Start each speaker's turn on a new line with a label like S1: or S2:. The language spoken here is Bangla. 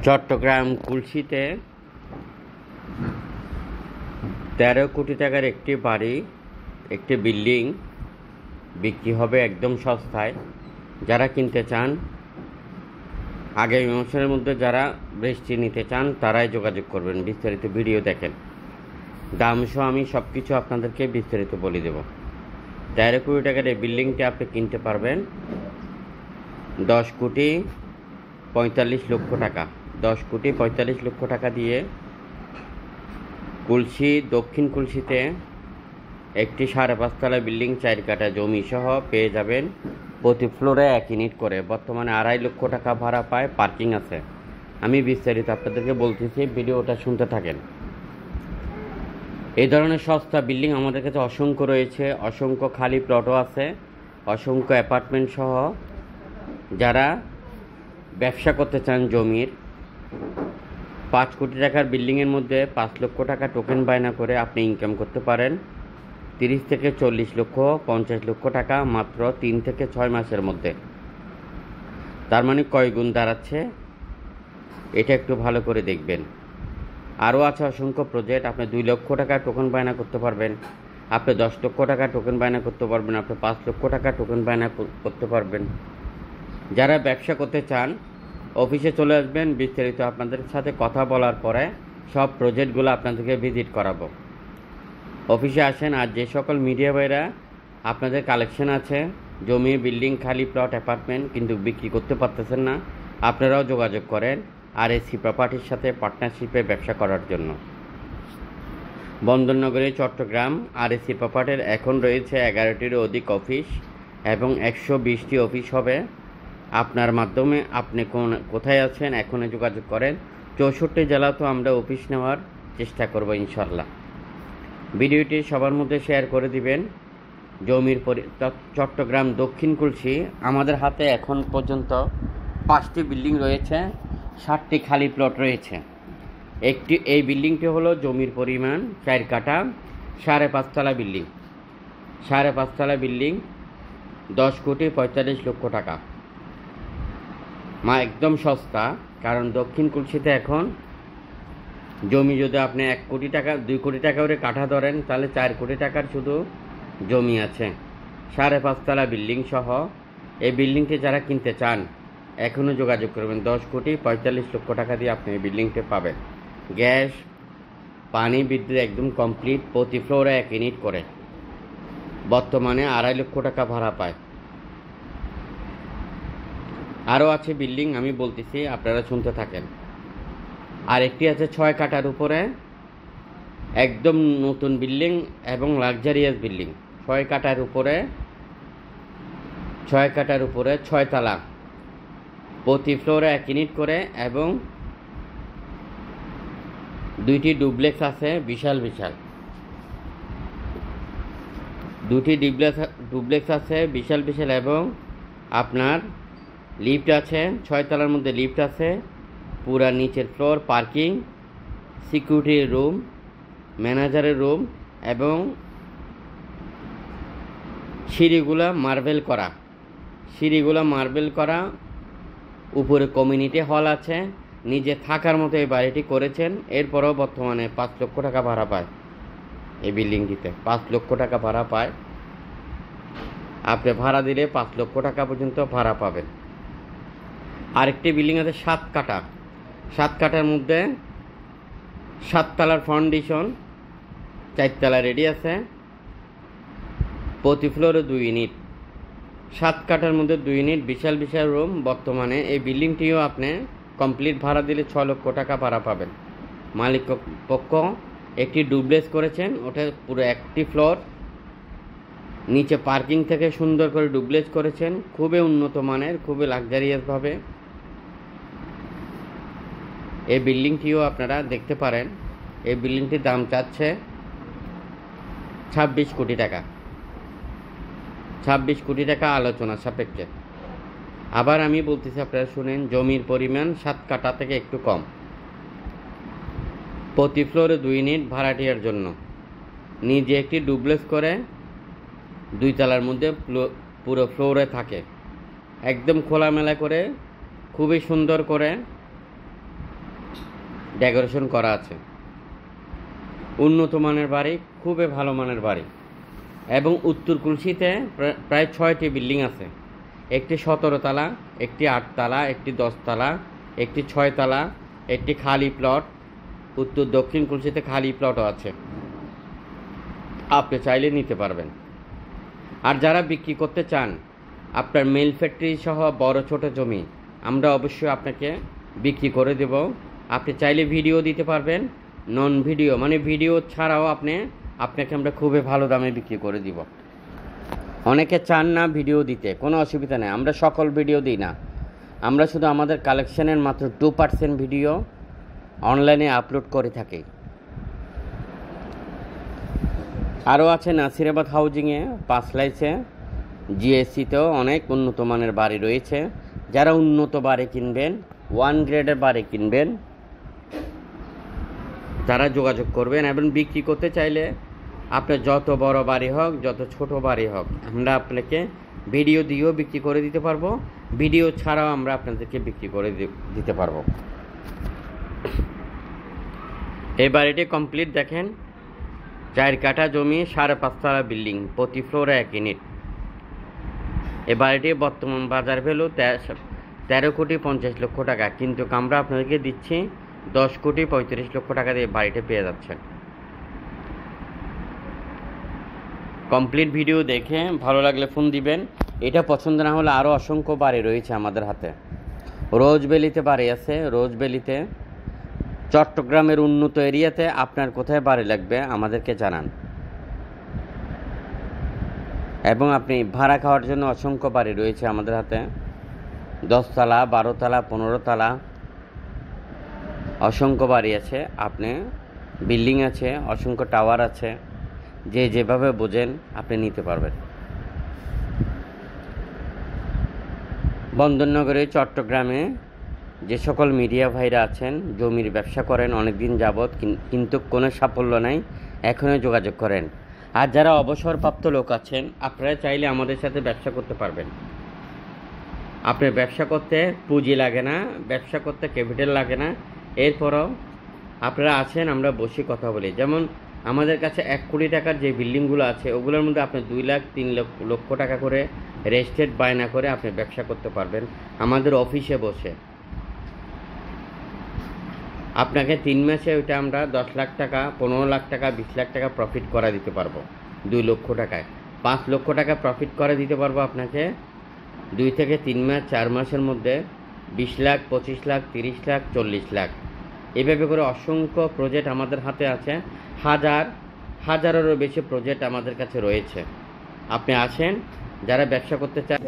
S1: চট্টগ্রাম কুলশিতে ১৩ কোটি টাকার একটি বাড়ি, একটি বিল্ডিং বিক্রি হবে একদম সস্তায়। যারা কিনতে চান, আগামী মাসের মধ্যে যারা রেজিস্ট্রি নিতে চান তারাই যোগাযোগ করবেন। বিস্তারিত ভিডিও দেখেন, দাম সহ আমি সব কিছু আপনাদেরকে বিস্তারিত বলে দেব। ১৩ কোটি টাকার এই বিল্ডিংটি আপনি কিনতে পারবেন ১০,৪৫,০০,০০০ টাকা। ১০,৪৫,০০,০০০ টাকা দিয়ে কুলশি, দক্ষিণ কুলশিতে একটি ৫.৫ তলা বিল্ডিং ৪ কাঠা জমি সহ পেয়ে যাবেন। প্রতি ফ্লোরে ১ ইউনিট করে। বর্তমানে ২.৫ লক্ষ টাকা ভাড়া পায়, পার্কিং আছে। আমি বিস্তারিত আপনাদেরকে বলতেছি, ভিডিওটা শুনতে থাকেন। এই ধরনের সস্তা বিল্ডিং আমাদের কাছে অসংখ্য রয়েছে, অসংখ্য খালি প্লটও আছে, অসংখ্য অ্যাপার্টমেন্ট সহ। যারা ব্যবসা করতে চান জমির, ৫ কোটি টাকার বিল্ডিংয়ের মধ্যে ৫ লক্ষ টাকা টোকেন বায়না করে আপনি ইনকাম করতে পারেন ৩০ থেকে ৪০ লক্ষ, ৫০ লক্ষ টাকা মাত্র ৩ থেকে ৬ মাসের মধ্যে। তার মানে কয় গুণ দাঁড়াচ্ছে, এটা একটু ভালো করে দেখবেন। আরও আছে অসংখ্য প্রজেক্ট। আপনি ২ লক্ষ টাকা টোকেন বায়না করতে পারবেন, আপনি ১০ লক্ষ টাকা টোকেন বায়না করতে পারবেন, আপনি ৫ লক্ষ টাকা টোকেন বায়না করতে পারবেন। যারা ব্যবসা করতে চান অফিসে চলে আসবেন, বিস্তারিত আপনাদের সাথে কথা বলার পরে সব প্রজেক্টগুলো আপনাদেরকে ভিজিট করাবো। অফিসে আসেন। আর যে সকল মিডিয়া ভাইরা আপনাদের কালেকশন আছে জমি, বিল্ডিং, খালি প্লট, অ্যাপার্টমেন্ট কিন্তু বিক্রি করতে পারতেছেন না, আপনারাও যোগাযোগ করেন আরএসসি প্রপার্টির সাথে পার্টনারশিপে ব্যবসা করার জন্য। বন্দরনগরী চট্টগ্রাম আরএসসি প্রপার্টির এখন রয়েছে ১১টিরও অধিক অফিস এবং ১২০টি অফিস হবে। আপনার মাধ্যমে আপনি কোথায় আছেন এখনই যোগাযোগ করেন। ৬৪ জেলাতেও আমরা অফিস নেওয়ার চেষ্টা করব ইনশাল্লাহ। ভিডিওটি সবার মধ্যে শেয়ার করে দিবেন। জমির চট্টগ্রাম দক্ষিণ কুলশি আমাদের হাতে এখন পর্যন্ত ৫টি বিল্ডিং রয়েছে, ৬০টি খালি প্লট রয়েছে। এই বিল্ডিংটি হলো জমির পরিমাণ ৪ কাঠা, ৫.৫ তলা বিল্ডিং। ৫.৫ তলা বিল্ডিং ১০,৪৫,০০,০০০ টাকা। একদম সস্তা, কারণ দক্ষিণ কুলশিতে এখন জমি যদি আপনি ১ কোটি টাকা, ২ কোটি টাকা করে কাঠা ধরেন, তাহলে ৪ কোটি টাকার শুধু জমি আছে। ৫.৫ তলা বিল্ডিং সহ এই বিল্ডিংটি যারা কিনতে চান এখনও যোগাযোগ করবেন। ১০,৪৫,০০,০০০ টাকা দিয়ে আপনি এই বিল্ডিংটি পাবেন। গ্যাস, পানি, বিদ্যুৎ একদম কমপ্লিট। প্রতি ফ্লোরে ১ ইউনিট করে। বর্তমানে ২.৫ লক্ষ টাকা ভাড়া পায়। আরও আছে বিল্ডিং, আমি বলতেছি, আপনারা শুনতে থাকেন। আর একটি আছে ৬ কাঠার উপরে একদম নতুন বিল্ডিং এবং লাক্সারিয়াস বিল্ডিং। ৬ কাঠার উপরে ৬ তলা, প্রতি ফ্লোরে ১ ইউনিট করে এবং ২টি ডুপ্লেক্স আছে, বিশাল বিশাল 2টি ডুপ্লেক্স আছে বিশাল বিশাল, এবং আপনার লিফট আছে। ৬ তলার মধ্যে লিফট আছে, পুরা নিচের ফ্লোর, পার্কিং, সিকিউরিটি রুম, ম্যানেজারের রুম এবং সিঁড়িগুলা মার্বেল করা। উপরে কমিউনিটি হল আছে। নিজে থাকার মতো এই বাড়িটি করেছেন। এরপরও বর্তমানে ৫ লক্ষ টাকা ভাড়া পায়। এই বিল্ডিংটিতে ৫ লক্ষ টাকা ভাড়া পায়। আপনি ভাড়া দিলে ৫ লক্ষ টাকা পর্যন্ত ভাড়া পাবেন। আরেকটি বিল্ডিং আছে ৭ কাঠা। ৭ কাঠার মধ্যে ৭ তলার ফাউন্ডেশন, ৪ তলা রেডি আছে, প্রতি ফ্লোরে ২ ইউনিট। ৭ কাঠার মধ্যে ২ ইউনিট, বিশাল বিশাল রুম। বর্তমানে এই বিল্ডিংটিও আপনি কমপ্লিট ভাড়া দিলে ৬ লক্ষ টাকা ভাড়া পাবেন। মালিক পক্ষ একটি ডুপ্লেক্স করেছেন, ওটা পুরো একটি ফ্লোর, নিচে পার্কিং থেকে সুন্দর করে ডুপ্লেক্স করেছেন, খুবই উন্নত মানের, খুবই লাক্সারিয়াসভাবে। এই বিল্ডিংটিও আপনারা দেখতে পারেন। এই বিল্ডিংটির দাম চাচ্ছে ২৬ কোটি টাকা। ২৬ কোটি টাকা আলোচনা সাপেক্ষে। আবার আমি বলতেছি, আপনারা শুনেন, জমির পরিমাণ ৭ কাঠা থেকে একটু কম, প্রতি ফ্লোরে ২ ইউনিট ভাড়াটিয়ার জন্য। নিজে একটি ডুপ্লেক্স করে ২ তলার মধ্যে পুরো ফ্লোরে থাকে, একদম খোলামেলা করে, খুবই সুন্দর করে ডেকোরেশন করা আছে। উন্নত মানের বাড়ি, খুবই ভালো মানের বাড়ি। এবং উত্তর কুলসিতে প্রায় 6টি বিল্ডিং আছে। একটি 17 তালা, একটি 8 তালা, একটি 10 তালা, একটি 6 তালা, একটি খালি প্লট। উত্তর দক্ষিণ কুলসিতে খালি প্লটও আছে, আপনি চাইলে নিতে পারবেন। আর যারা বিক্রি করতে চান আপনার মিল ফ্যাক্টরি সহ বড় ছোট জমি, আমরা অবশ্যই আপনাকে বিক্রি করে দেব। আপনি চাইলে ভিডিও দিতে পারবেন, নন ভিডিও মানে ভিডিও ছাড়াও আপনাকে আমরা খুবই ভালো দামে বিক্রি করে দিব। অনেকে চান না ভিডিও দিতে, কোনো অসুবিধা নেই, আমরা সকল ভিডিও দিই না। আমরা শুধু আমাদের কালেকশনের মাত্র 2% ভিডিও অনলাইনে আপলোড করে থাকি। আরও আছে নাসিরাবাদ হাউজিংয়ে, 5 লাইসে, জিএসসিতেও অনেক উন্নত মানের বাড়ি রয়েছে। যারা উন্নত বাড়ি কিনবেন, 1 গ্রেডের বাড়ি কিনবেন, তারা যোগাযোগ করবেন। এবং বিক্রি করতে চাইলে আপনার যত বড় বাড়ি হোক, যত ছোট বাড়ি হোক, আমরা আপনাকে ভিডিও দিয়েও বিক্রি করে দিতে পারবো, ভিডিও ছাড়াও আমরা আপনাদেরকে বিক্রি করে দিতে পারবো। এই বাড়িটি কমপ্লিট দেখেন, 4 কাঠা জমি, 5.5 তলা বিল্ডিং, প্রতি ফ্লোরে 1 ইউনিট। এই বাড়িটির বর্তমান বাজার ভ্যালু 13,50,00,000 টাকা, কিন্তু আমরা আপনাদেরকে দিচ্ছি 10,35,00,000 টাকা দিয়ে বাড়িটা পেয়ে যাচ্ছেন। কমপ্লিট ভিডিও দেখে ভালো লাগলে ফোন দিবেন। এটা পছন্দ না হলে আরও অসংখ্য বাড়ি রয়েছে আমাদের হাতে। রোজভ্যালিতে বাড়ি আছে, রোজভ্যালিতে। চট্টগ্রামের উন্নত এরিয়াতে আপনার কোথায় বাড়ি লাগবে আমাদেরকে জানান। এবং আপনি ভাড়া খাওয়ার জন্য অসংখ্য বাড়ি রয়েছে আমাদের হাতে, 10 তালা, 12 তালা, 15 তালা, অসংখ্য বাড়ি আছে। আপনি বিল্ডিং আছে, অসংখ্য টাওয়ার আছে, যে যেভাবে বোঝেন আপনি নিতে পারবেন। বন্দরনগরে চট্টগ্রামে যে সকল মিডিয়া ভাইরা আছেন, জমির ব্যবসা করেন অনেক দিন যাবৎ, কিন্তু কোনো সাফল্য নাই, এখনও যোগাযোগ করেন। আর যারা অবসরপ্রাপ্ত লোক আছেন, আপনারা চাইলে আমাদের সাথে ব্যবসা করতে পারবেন। আপনার ব্যবসা করতে পুঁজি লাগে না, ব্যবসা করতে ক্যাপিটাল লাগে না। এরপরও আপনারা আছেন, আমরা বসে কথা বলি। যেমন আমাদের কাছে 1 কোটি টাকার যে বিল্ডিংগুলো আছে, ওগুলোর মধ্যে আপনি 2 লাখ 3 লক্ষ টাকা করে রেজিস্ট্রেড বায়না করে আপনি ব্যবসা করতে পারবেন আমাদের অফিসে বসে। আপনাকে 3 মাসে ওইটা আমরা 10 লাখ টাকা, 15 লাখ টাকা, 20 লাখ টাকা প্রফিট করা দিতে পারবো। 2 লক্ষ টাকায় 5 লক্ষ টাকা প্রফিট করে দিতে পারবো আপনাকে 2 থেকে 3 মাস, 4 মাসের মধ্যে 20 লাখ, 25 লাখ, 30 লাখ, 40 লাখ, এভাবে করে অসংখ্য প্রজেক্ট আমাদের হাতে আছে। হাজারেরও বেশি প্রজেক্ট আমাদের কাছে রয়েছে। আপনি আসেন, যারা ব্যবসা করতে চান।